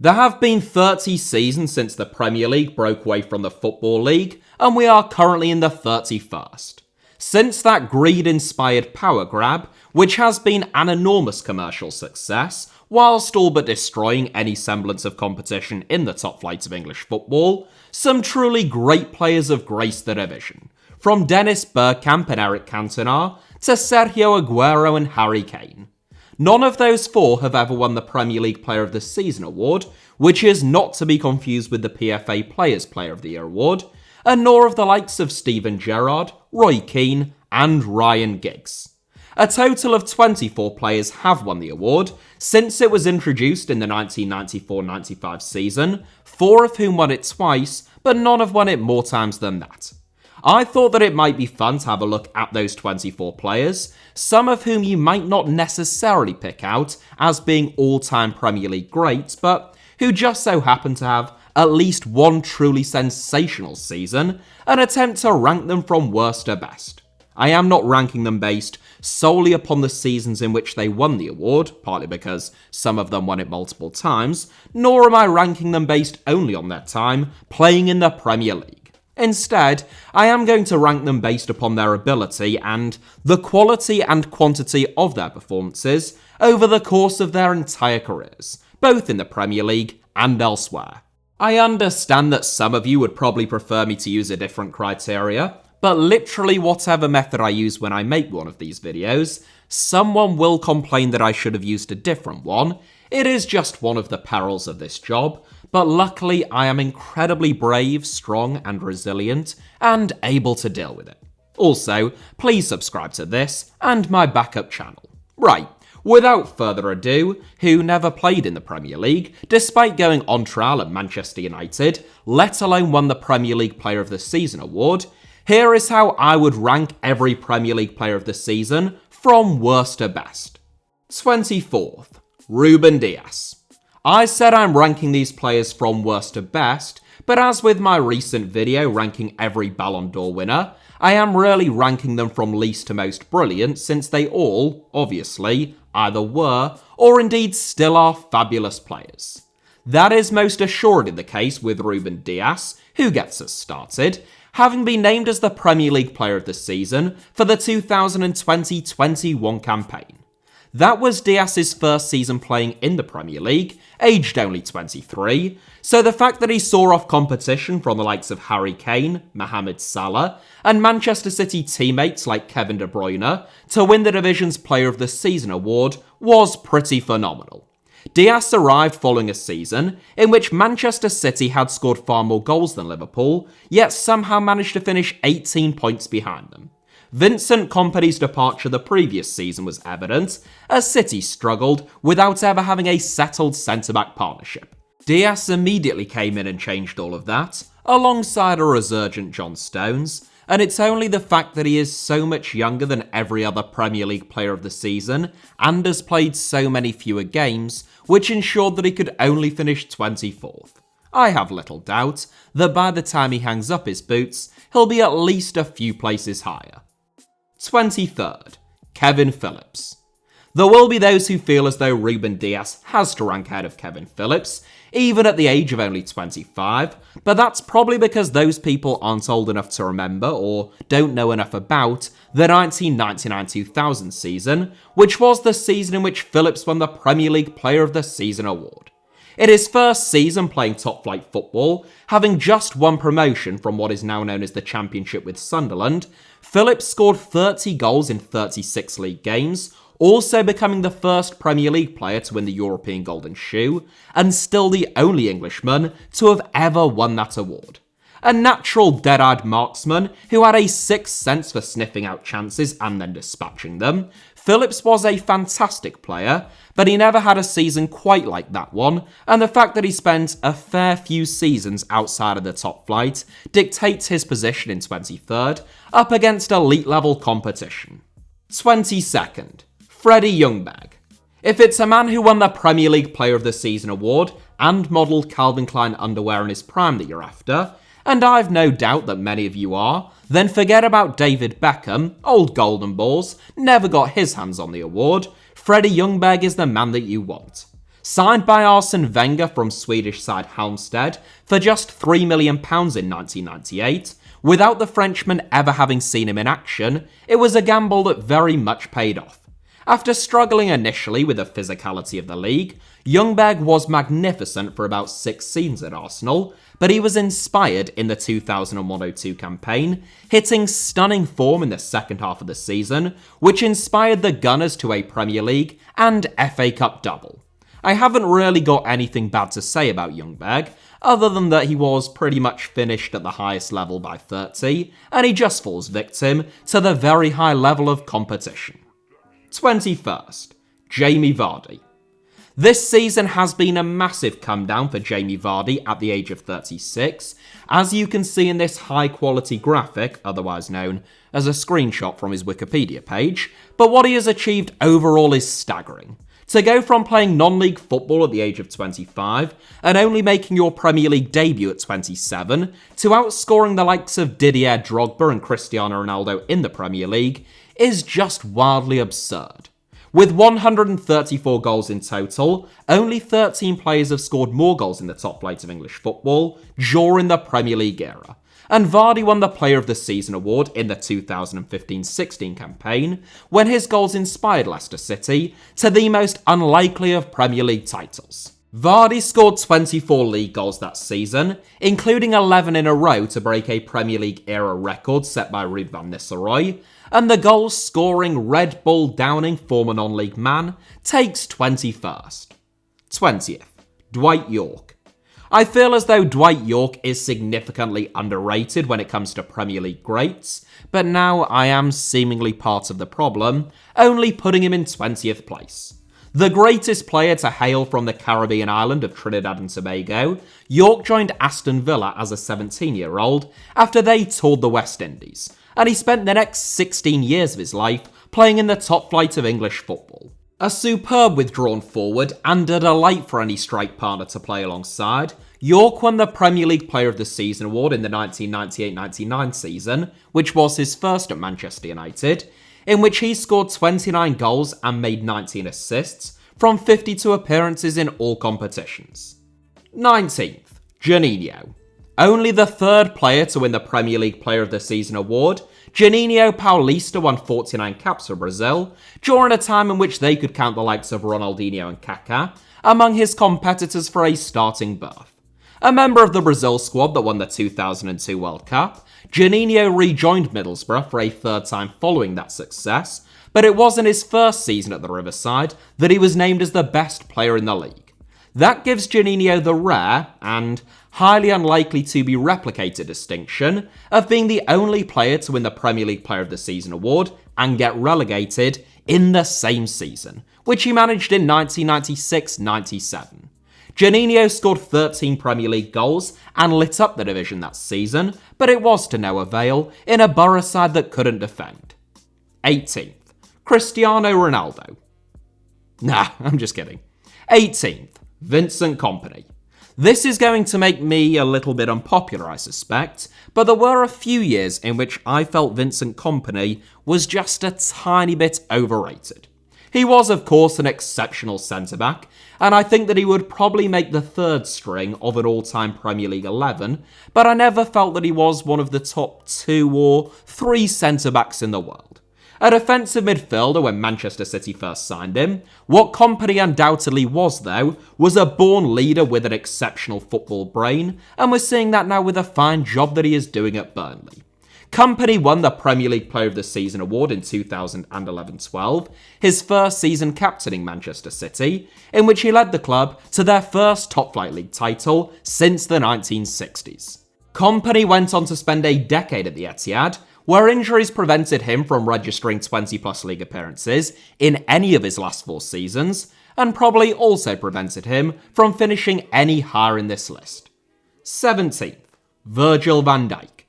There have been 30 seasons since the Premier League broke away from the Football League, and we are currently in the 31st. Since that greed-inspired power grab, which has been an enormous commercial success, whilst all but destroying any semblance of competition in the top flight of English football, some truly great players have graced the division, from Dennis Bergkamp and Eric Cantona to Sergio Aguero and Harry Kane. None of those four have ever won the Premier League Player of the Season award, which is not to be confused with the PFA Players Player of the Year award, and nor of the likes of Steven Gerrard, Roy Keane, and Ryan Giggs. A total of 24 players have won the award since it was introduced in the 1994-95 season, 4 of whom won it twice, but none have won it more times than that. I thought that it might be fun to have a look at those 24 players, some of whom you might not necessarily pick out as being all-time Premier League greats, but who just so happen to have at least one truly sensational season, and attempt to rank them from worst to best. I am not ranking them based solely upon the seasons in which they won the award, partly because some of them won it multiple times, nor am I ranking them based only on their time playing in the Premier League. Instead, I am going to rank them based upon their ability and the quality and quantity of their performances over the course of their entire careers, both in the Premier League and elsewhere. I understand that some of you would probably prefer me to use a different criteria, but literally whatever method I use when I make one of these videos, someone will complain that I should have used a different one. It is just one of the perils of this job, but luckily I am incredibly brave, strong and resilient, and able to deal with it. Also, please subscribe to this and my backup channel. Right, without further ado, who never played in the Premier League, despite going on trial at Manchester United, let alone won the Premier League Player of the Season award, here is how I would rank every Premier League Player of the Season from worst to best. 24th, Ruben Diaz. I said I'm ranking these players from worst to best, but as with my recent video ranking every Ballon d'Or winner, I am really ranking them from least to most brilliant since they all, obviously, either were or indeed still are fabulous players. That is most assuredly the case with Ruben Diaz, who gets us started, having been named as the Premier League Player of the Season for the 2020-21 campaign. That was Diaz's first season playing in the Premier League, aged only 23, so the fact that he saw off competition from the likes of Harry Kane, Mohamed Salah, and Manchester City teammates like Kevin De Bruyne to win the division's Player of the Season award was pretty phenomenal. Diaz arrived following a season in which Manchester City had scored far more goals than Liverpool, yet somehow managed to finish 18 points behind them. Vincent Kompany's departure the previous season was evident, as City struggled without ever having a settled centre-back partnership. Diaz immediately came in and changed all of that, alongside a resurgent John Stones, and it's only the fact that he is so much younger than every other Premier League Player of the Season, and has played so many fewer games, which ensured that he could only finish 24th. I have little doubt that by the time he hangs up his boots, he'll be at least a few places higher. 23rd, Kevin Phillips. There will be those who feel as though Ruben Diaz has to rank ahead of Kevin Phillips, even at the age of only 25, but that's probably because those people aren't old enough to remember or don't know enough about the 1999-2000 season, which was the season in which Phillips won the Premier League Player of the Season award. In his first season playing top-flight football, having just won promotion from what is now known as the Championship with Sunderland, Phillips scored 30 goals in 36 league games, also becoming the first Premier League player to win the European Golden Shoe, and still the only Englishman to have ever won that award. A natural dead-eyed marksman who had a sixth sense for sniffing out chances and then dispatching them, Phillips was a fantastic player, but he never had a season quite like that one, and the fact that he spent a fair few seasons outside of the top flight dictates his position in 23rd, up against elite-level competition. 22nd, Freddie Youngberg. If it's a man who won the Premier League Player of the Season award and modelled Calvin Klein underwear in his prime that you're after, and I've no doubt that many of you are, then forget about David Beckham, old golden balls, never got his hands on the award. Freddie Youngberg is the man that you want. Signed by Arsene Wenger from Swedish side Halmstad for just £3 million in 1998, without the Frenchman ever having seen him in action, it was a gamble that very much paid off. After struggling initially with the physicality of the league, Youngberg was magnificent for about 6 seasons at Arsenal, but he was inspired in the 2001-02 campaign, hitting stunning form in the second half of the season, which inspired the Gunners to a Premier League and FA Cup double. I haven't really got anything bad to say about Youngberg, other than that he was pretty much finished at the highest level by 30, and he just falls victim to the very high level of competition. 21st, Jamie Vardy. This season has been a massive come down for Jamie Vardy at the age of 36, as you can see in this high quality graphic, otherwise known as a screenshot from his Wikipedia page, but what he has achieved overall is staggering. To go from playing non-league football at the age of 25 and only making your Premier League debut at 27, to outscoring the likes of Didier Drogba and Cristiano Ronaldo in the Premier League is just wildly absurd. With 134 goals in total, only 13 players have scored more goals in the top flight of English football during the Premier League era. And Vardy won the Player of the Season award in the 2015-16 campaign, when his goals inspired Leicester City to the most unlikely of Premier League titles. Vardy scored 24 league goals that season, including 11 in a row to break a Premier League era record set by Ruud van Nistelrooy, and the goal-scoring Red Bull Downing former non-league man takes 21st. 20th, Dwight Yorke. I feel as though Dwight Yorke is significantly underrated when it comes to Premier League greats, but now I am seemingly part of the problem, only putting him in 20th place. The greatest player to hail from the Caribbean island of Trinidad and Tobago, Yorke joined Aston Villa as a 17-year-old after they toured the West Indies, and he spent the next 16 years of his life playing in the top flight of English football. A superb withdrawn forward and a delight for any strike partner to play alongside, Yorke won the Premier League Player of the Season award in the 1998-99 season, which was his first at Manchester United, in which he scored 29 goals and made 19 assists from 52 appearances in all competitions. 19th, Juninho. Only the third player to win the Premier League Player of the Season award, Juninho Paulista won 49 caps for Brazil during a time in which they could count the likes of Ronaldinho and Kaká among his competitors for a starting berth. A member of the Brazil squad that won the 2002 World Cup, Juninho rejoined Middlesbrough for a third time following that success, but it was in his first season at the Riverside that he was named as the best player in the league. That gives Juninho the rare and highly unlikely to be replicated distinction of being the only player to win the Premier League Player of the Season award and get relegated in the same season, which he managed in 1996-97. Juninho scored 13 Premier League goals and lit up the division that season, but it was to no avail in a Borough side that couldn't defend. 18th, Cristiano Ronaldo. Nah, I'm just kidding. 18th, Vincent Kompany. This is going to make me a little bit unpopular, I suspect, but there were a few years in which I felt Vincent Kompany was just a tiny bit overrated. He was, of course, an exceptional centre-back, and I think that he would probably make the third string of an all-time Premier League 11, but I never felt that he was one of the top 2 or 3 centre-backs in the world. A defensive midfielder when Manchester City first signed him, what Kompany undoubtedly was, though, was a born leader with an exceptional football brain, and we're seeing that now with a fine job that he is doing at Burnley. Kompany won the Premier League Player of the Season award in 2011-12, his first season captaining Manchester City, in which he led the club to their first top-flight league title since the 1960s. Kompany went on to spend a decade at the Etihad, where injuries prevented him from registering 20-plus league appearances in any of his last 4 seasons, and probably also prevented him from finishing any higher in this list. 17th, Virgil van Dijk.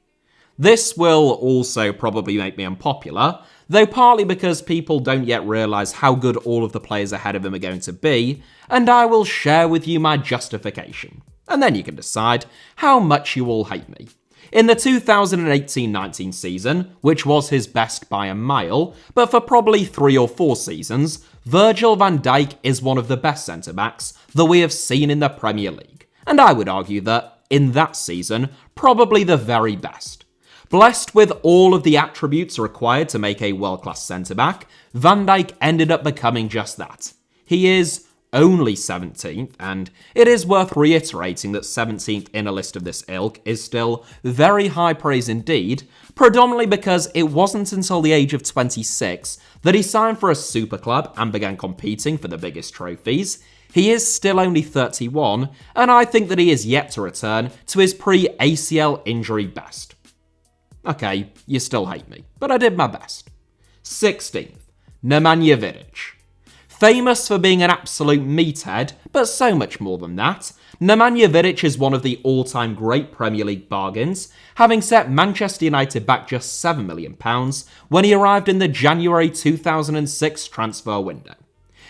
This will also probably make me unpopular, though partly because people don't yet realise how good all of the players ahead of him are going to be, and I will share with you my justification. And then you can decide how much you all hate me. In the 2018-19 season, which was his best by a mile, but for probably 3 or 4 seasons, Virgil van Dijk is one of the best centre-backs that we have seen in the Premier League. And I would argue that, in that season, probably the very best. Blessed with all of the attributes required to make a world-class centre-back, Van Dijk ended up becoming just that. He is only 17th, and it is worth reiterating that 17th in a list of this ilk is still very high praise indeed, predominantly because it wasn't until the age of 26 that he signed for a super club and began competing for the biggest trophies. He is still only 31, and I think that he is yet to return to his pre-ACL injury best. Okay, you still hate me, but I did my best. 16th, Nemanja Vidic. Famous for being an absolute meathead, but so much more than that, Nemanja Vidic is one of the all-time great Premier League bargains, having set Manchester United back just £7 million when he arrived in the January 2006 transfer window.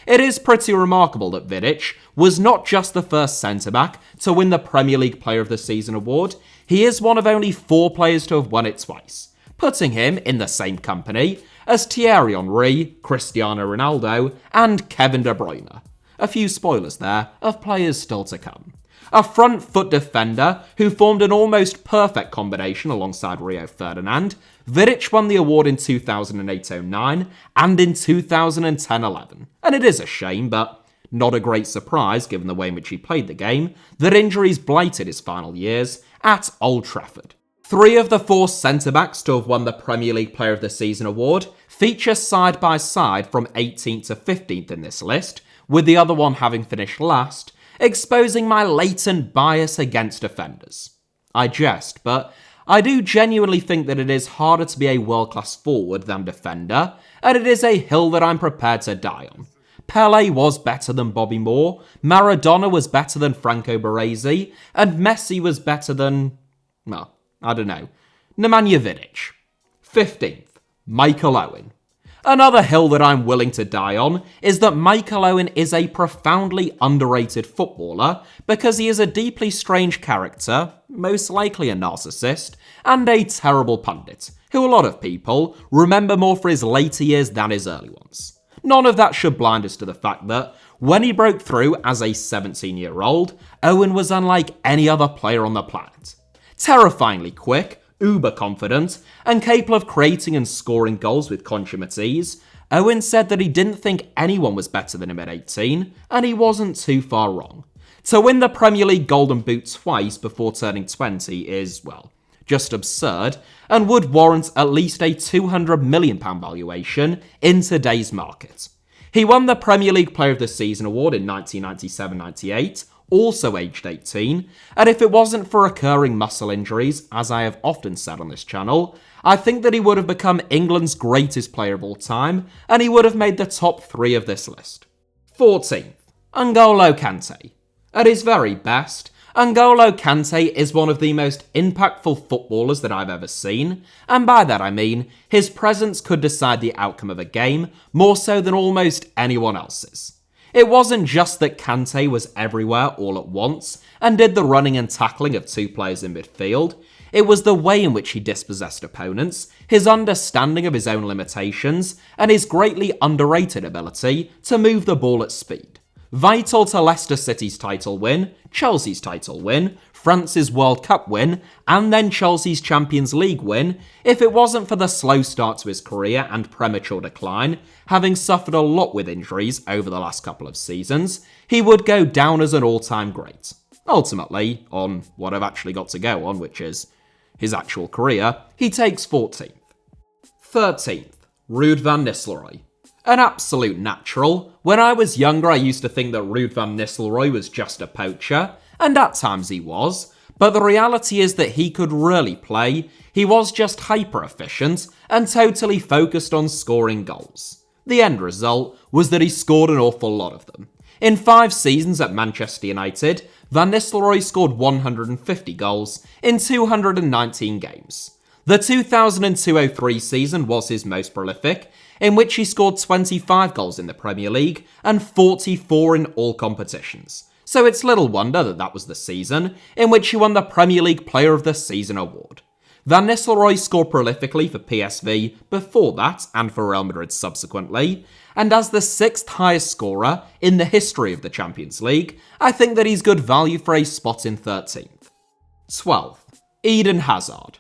It is pretty remarkable that Vidic was not just the first centre-back to win the Premier League Player of the Season award, he is one of only 4 players to have won it twice, putting him in the same company as Thierry Henry, Cristiano Ronaldo, and Kevin De Bruyne. A few spoilers there of players still to come. A front foot defender who formed an almost perfect combination alongside Rio Ferdinand, Vidic won the award in 2008-09 and in 2010-11. And it is a shame, but not a great surprise given the way in which he played the game, that injuries blighted his final years at Old Trafford. 3 of the 4 centre-backs to have won the Premier League Player of the Season award feature side by side from 18th to 15th in this list, with the other one having finished last, exposing my latent bias against defenders. I jest, but I do genuinely think that it is harder to be a world-class forward than defender, and it is a hill that I'm prepared to die on. Pelé was better than Bobby Moore, Maradona was better than Franco Baresi, and Messi was better than, well, I don't know, Nemanja Vidic. 15th, Michael Owen. Another hill that I'm willing to die on is that Michael Owen is a profoundly underrated footballer because he is a deeply strange character, most likely a narcissist, and a terrible pundit, who a lot of people remember more for his later years than his early ones. None of that should blind us to the fact that when he broke through as a 17-year-old, Owen was unlike any other player on the planet. Terrifyingly quick, uber confident, and capable of creating and scoring goals with consummate ease, Owen said that he didn't think anyone was better than him at 18, and he wasn't too far wrong. To win the Premier League Golden Boot twice before turning 20 is, well, just absurd, and would warrant at least a £200 million valuation in today's market. He won the Premier League Player of the Season award in 1997-98, also aged 18, and if it wasn't for recurring muscle injuries, as I have often said on this channel, I think that he would have become England's greatest player of all time, and he would have made the top 3 of this list. 14th, Ungolo Kante. At his very best, Ungolo Kante is one of the most impactful footballers that I've ever seen, and by that I mean his presence could decide the outcome of a game more so than almost anyone else's. It wasn't just that Kante was everywhere all at once and did the running and tackling of 2 players in midfield, it was the way in which he dispossessed opponents, his understanding of his own limitations, and his greatly underrated ability to move the ball at speed. Vital to Leicester City's title win, Chelsea's title win, France's World Cup win, and then Chelsea's Champions League win, if it wasn't for the slow start to his career and premature decline, having suffered a lot with injuries over the last couple of seasons, he would go down as an all-time great. Ultimately, on what I've actually got to go on, which is his actual career, he takes 14th. 13th, Ruud van Nistelrooy. An absolute natural. When I was younger, I used to think that Ruud van Nistelrooy was just a poacher, and at times he was, but the reality is that he could really play. He was just hyper-efficient and totally focused on scoring goals. The end result was that he scored an awful lot of them. In 5 seasons at Manchester United, Van Nistelrooy scored 150 goals in 219 games. The 2002-03 season was his most prolific, in which he scored 25 goals in the Premier League and 44 in all competitions, so it's little wonder that was the season in which he won the Premier League Player of the Season award. Van Nistelrooy scored prolifically for PSV before that and for Real Madrid subsequently, and as the 6th highest scorer in the history of the Champions League, I think that he's good value for a spot in 13th. 12th, Eden Hazard.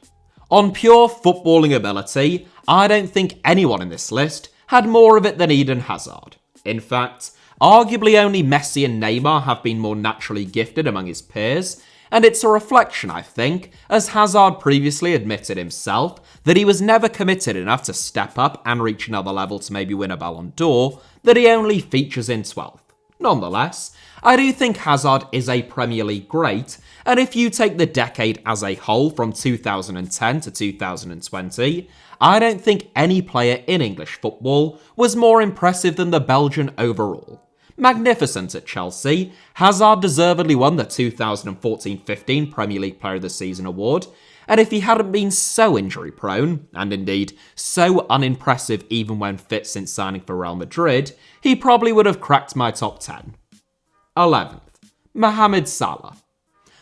On pure footballing ability, I don't think anyone in this list had more of it than Eden Hazard. In fact, arguably only Messi and Neymar have been more naturally gifted among his peers, and it's a reflection, I think, as Hazard previously admitted himself that he was never committed enough to step up and reach another level to maybe win a Ballon d'Or, that he only features in 12th. Nonetheless, I do think Hazard is a Premier League great, and if you take the decade as a whole from 2010 to 2020, I don't think any player in English football was more impressive than the Belgian overall. Magnificent at Chelsea, Hazard deservedly won the 2014-15 Premier League Player of the Season award, and if he hadn't been so injury-prone, and indeed so unimpressive even when fit since signing for Real Madrid, he probably would have cracked my top 10. 11th, Mohamed Salah.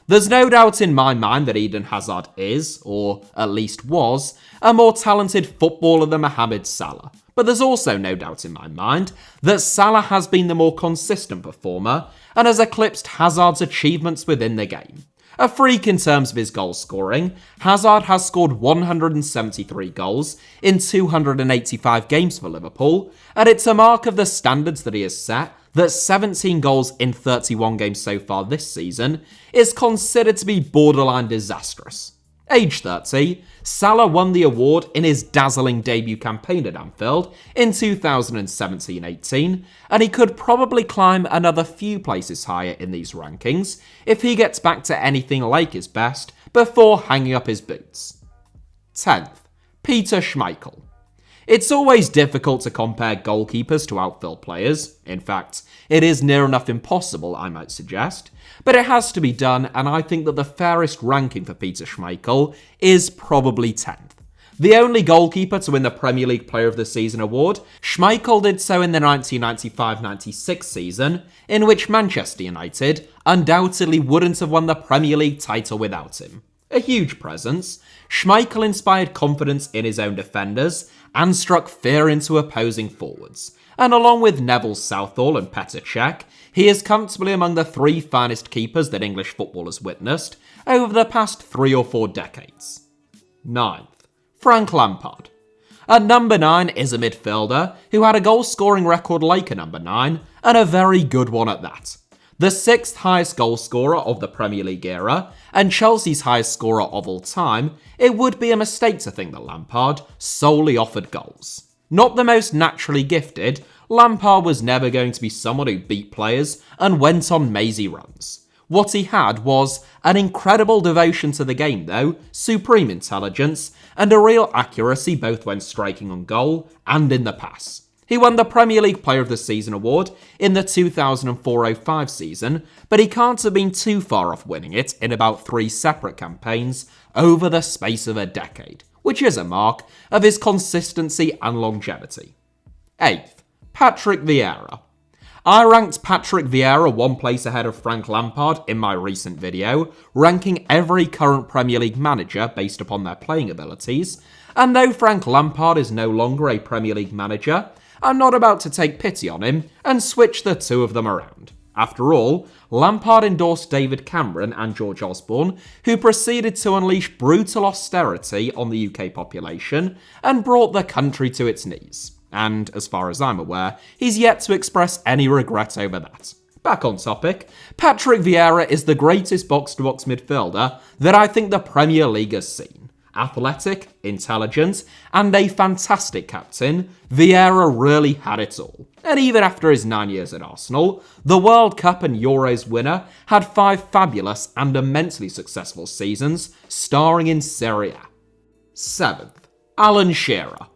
There's no doubt in my mind that Eden Hazard is, or at least was, a more talented footballer than Mohamed Salah. But there's also no doubt in my mind that Salah has been the more consistent performer and has eclipsed Hazard's achievements within the game. A freak in terms of his goal scoring, Hazard has scored 173 goals in 285 games for Liverpool, and it's a mark of the standards that he has set that 17 goals in 31 games so far this season is considered to be borderline disastrous. Age 30, Salah won the award in his dazzling debut campaign at Anfield in 2017-18, and he could probably climb another few places higher in these rankings if he gets back to anything like his best before hanging up his boots. 10th, Peter Schmeichel. It's always difficult to compare goalkeepers to outfield players. In fact, it is near enough impossible, I might suggest. But it has to be done, and I think that the fairest ranking for Peter Schmeichel is probably 10th. The only goalkeeper to win the Premier League Player of the Season award, Schmeichel did so in the 1995-96 season, in which Manchester United undoubtedly wouldn't have won the Premier League title without him. A huge presence, Schmeichel inspired confidence in his own defenders and struck fear into opposing forwards. And along with Neville Southall and Petr Cech, he is comfortably among the 3 finest keepers that English football has witnessed over the past 3 or 4 decades. 9th, Frank Lampard. At number 9 is a midfielder who had a goal-scoring record like a number 9, and a very good one at that. The 6th highest goal scorer of the Premier League era, and Chelsea's highest scorer of all time, it would be a mistake to think that Lampard solely offered goals. Not the most naturally gifted, Lampard was never going to be someone who beat players and went on mazy runs. What he had was an incredible devotion to the game though, supreme intelligence, and a real accuracy both when striking on goal and in the pass. He won the Premier League Player of the Season award in the 2004-05 season, but he can't have been too far off winning it in about 3 separate campaigns over the space of a decade, which is a mark of his consistency and longevity. 8th, Patrick Vieira. I ranked Patrick Vieira 1 place ahead of Frank Lampard in my recent video, ranking every current Premier League manager based upon their playing abilities, and though Frank Lampard is no longer a Premier League manager, I'm not about to take pity on him and switch the 2 of them around. After all, Lampard endorsed David Cameron and George Osborne, who proceeded to unleash brutal austerity on the UK population and brought the country to its knees. And, as far as I'm aware, he's yet to express any regret over that. Back on topic, Patrick Vieira is the greatest box-to-box midfielder that I think the Premier League has seen. Athletic, intelligent, and a fantastic captain, Vieira really had it all. And even after his 9 years at Arsenal, the World Cup and Euros winner had 5 fabulous and immensely successful seasons, starring in Serie A. 7th, Alan Shearer.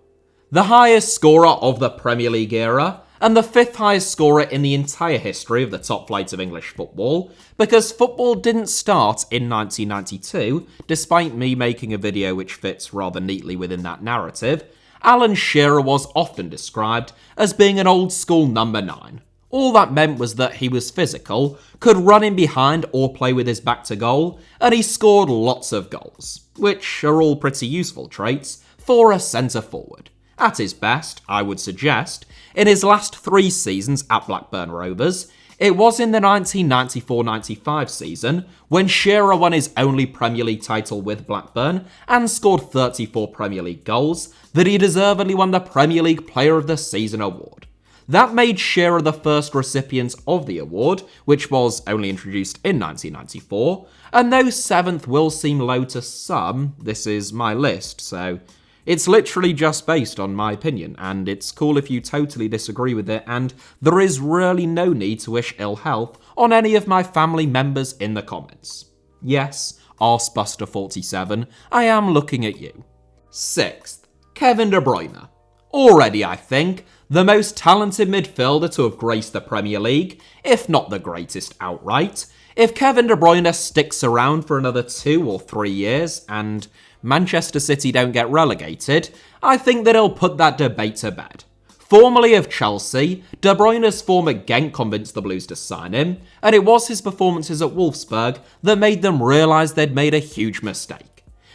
The highest scorer of the Premier League era, and the 5th highest scorer in the entire history of the top flight of English football, because football didn't start in 1992, despite me making a video which fits rather neatly within that narrative. Alan Shearer was often described as being an old-school number 9. All that meant was that he was physical, could run in behind or play with his back to goal, and he scored lots of goals, which are all pretty useful traits for a centre forward. At his best, I would suggest, in his last 3 seasons at Blackburn Rovers, it was in the 1994-95 season, when Shearer won his only Premier League title with Blackburn and scored 34 Premier League goals, that he deservedly won the Premier League Player of the Season award. That made Shearer the first recipient of the award, which was only introduced in 1994, and though 7th will seem low to some, this is my list, so it's literally just based on my opinion, and it's cool if you totally disagree with it, and there is really no need to wish ill health on any of my family members in the comments. Yes, Arsebuster47, I am looking at you. 6th, Kevin De Bruyne. Already, I think, the most talented midfielder to have graced the Premier League, if not the greatest outright. If Kevin De Bruyne sticks around for another 2 or 3 years, and Manchester City don't get relegated, I think that he'll put that debate to bed. Formerly of Chelsea, De Bruyne's form at Genk convinced the Blues to sign him, and it was his performances at Wolfsburg that made them realise they'd made a huge mistake.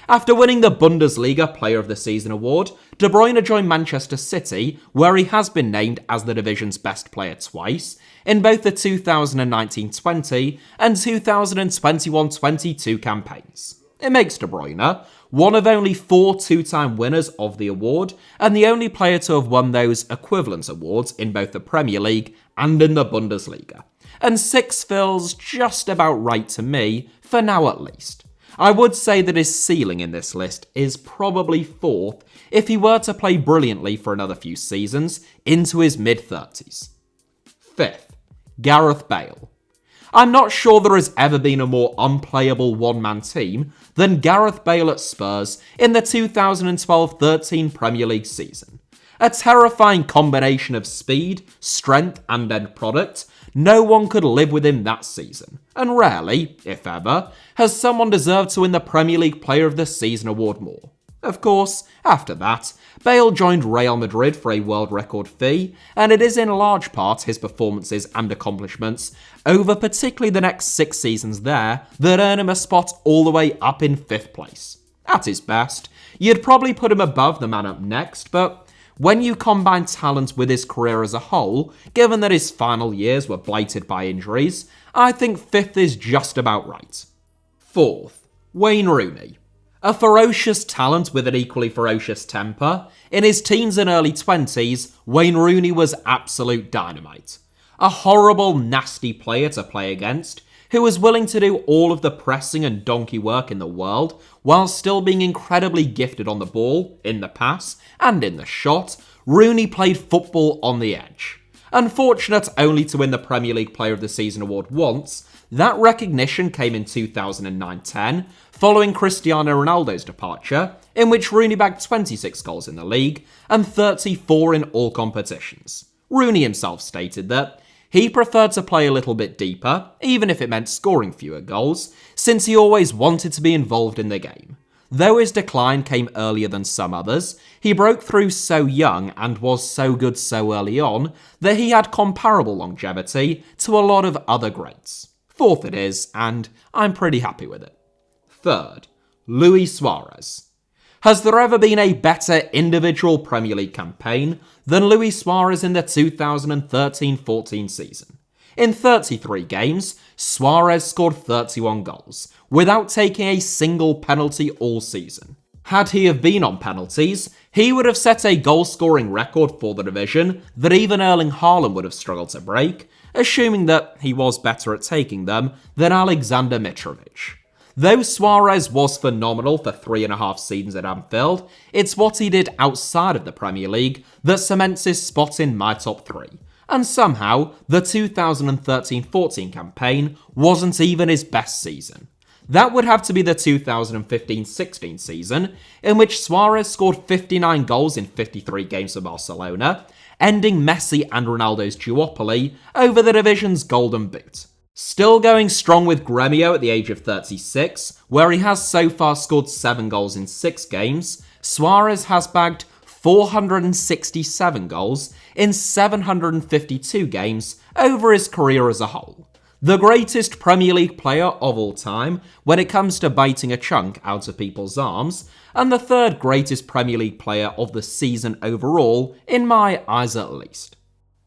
After winning the Bundesliga Player of the Season award, De Bruyne joined Manchester City, where he has been named as the division's best player twice, in both the 2019-20 and 2021-22 campaigns. It makes De Bruyne one of only 4 two-time winners of the award, and the only player to have won those equivalent awards in both the Premier League and in the Bundesliga. And 6 feels just about right to me, for now at least. I would say that his ceiling in this list is probably 4th if he were to play brilliantly for another few seasons into his mid-30s. 5th, Gareth Bale. I'm not sure there has ever been a more unplayable one-man team than Gareth Bale at Spurs in the 2012-13 Premier League season. A terrifying combination of speed, strength and end product. No one could live with him that season, and rarely, if ever, has someone deserved to win the Premier League Player of the Season award more. Of course, after that, Bale joined Real Madrid for a world record fee, and it is in large part his performances and accomplishments over particularly the next 6 seasons there that earn him a spot all the way up in 5th place. At his best, you'd probably put him above the man up next, but when you combine talent with his career as a whole, given that his final years were blighted by injuries, I think 5th is just about right. 4th, Wayne Rooney. A ferocious talent with an equally ferocious temper, in his teens and early 20s, Wayne Rooney was absolute dynamite. A horrible, nasty player to play against, who was willing to do all of the pressing and donkey work in the world, while still being incredibly gifted on the ball, in the pass, and in the shot. Rooney played football on the edge. Unfortunate only to win the Premier League Player of the Season award once, that recognition came in 2009-10, following Cristiano Ronaldo's departure, in which Rooney bagged 26 goals in the league and 34 in all competitions. Rooney himself stated that he preferred to play a little bit deeper, even if it meant scoring fewer goals, since he always wanted to be involved in the game. Though his decline came earlier than some others, he broke through so young and was so good so early on that he had comparable longevity to a lot of other greats. 4th it is, and I'm pretty happy with it. 3rd, Luis Suarez. Has there ever been a better individual Premier League campaign than Luis Suarez in the 2013-14 season? In 33 games, Suarez scored 31 goals, without taking a single penalty all season. Had he have been on penalties, he would have set a goal-scoring record for the division that even Erling Haaland would have struggled to break, assuming that he was better at taking them than Alexander Mitrovic. Though Suarez was phenomenal for 3.5 seasons at Anfield, it's what he did outside of the Premier League that cements his spot in my top 3. And somehow, the 2013-14 campaign wasn't even his best season. That would have to be the 2015-16 season, in which Suarez scored 59 goals in 53 games for Barcelona, ending Messi and Ronaldo's duopoly over the division's Golden Boot. Still going strong with Gremio at the age of 36, where he has so far scored 7 goals in 6 games, Suarez has bagged 467 goals in 752 games over his career as a whole. The greatest Premier League player of all time when it comes to biting a chunk out of people's arms, and the third greatest Premier League player of the season overall, in my eyes at least.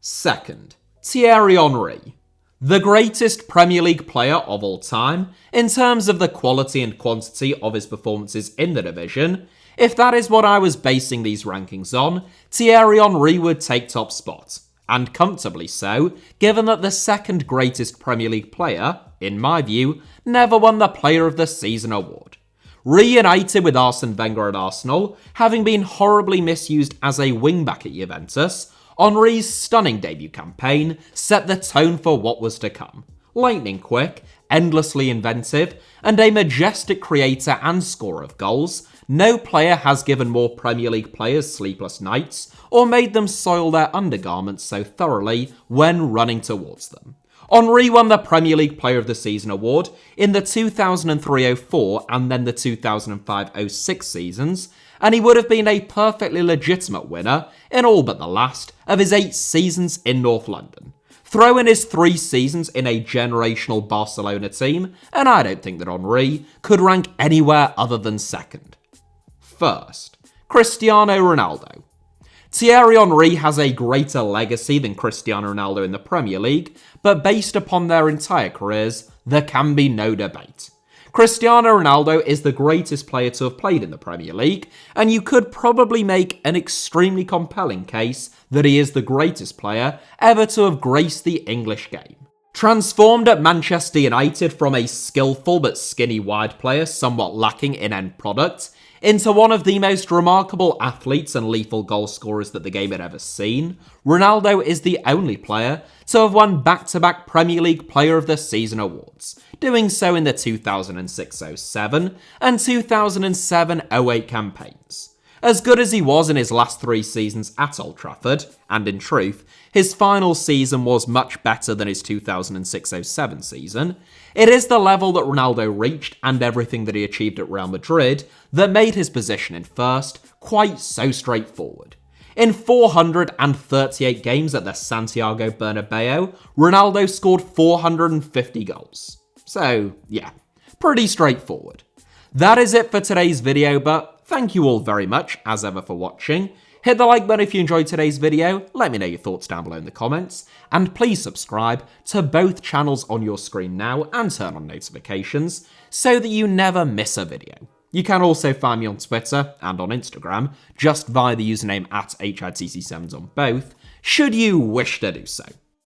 Second, Thierry Henry. The greatest Premier League player of all time in terms of the quality and quantity of his performances in the division. If that is what I was basing these rankings on, Thierry Henry would take top spot. And comfortably so, given that the second greatest Premier League player, in my view, never won the Player of the Season award. Reunited with Arsene Wenger at Arsenal, having been horribly misused as a wing-back at Juventus, Henry's stunning debut campaign set the tone for what was to come. Lightning quick, endlessly inventive, and a majestic creator and scorer of goals, no player has given more Premier League players sleepless nights or made them soil their undergarments so thoroughly when running towards them. Henry won the Premier League Player of the Season award in the 2003-04 and then the 2005-06 seasons, and he would have been a perfectly legitimate winner in all but the last of his 8 seasons in North London. Throw in his 3 seasons in a generational Barcelona team, and I don't think that Henry could rank anywhere other than second. First, Cristiano Ronaldo. Thierry Henry has a greater legacy than Cristiano Ronaldo in the Premier League, but based upon their entire careers, there can be no debate. Cristiano Ronaldo is the greatest player to have played in the Premier League, and you could probably make an extremely compelling case that he is the greatest player ever to have graced the English game. Transformed at Manchester United from a skillful but skinny wide player somewhat lacking in end product, into one of the most remarkable athletes and lethal goal scorers that the game had ever seen, Ronaldo is the only player to have won back-to-back Premier League Player of the Season awards, doing so in the 2006-07 and 2007-08 campaigns. As good as he was in his last 3 seasons at Old Trafford, and in truth, his final season was much better than his 2006-07 season, it is the level that Ronaldo reached and everything that he achieved at Real Madrid that made his position in first quite so straightforward. In 438 games at the Santiago Bernabeu, Ronaldo scored 450 goals. So, yeah, pretty straightforward. That is it for today's video, but thank you all very much, as ever, for watching. Hit the like button if you enjoyed today's video, let me know your thoughts down below in the comments, and please subscribe to both channels on your screen now and turn on notifications so that you never miss a video. You can also find me on Twitter and on Instagram, just via the username @HITC Sevens on both, should you wish to do so.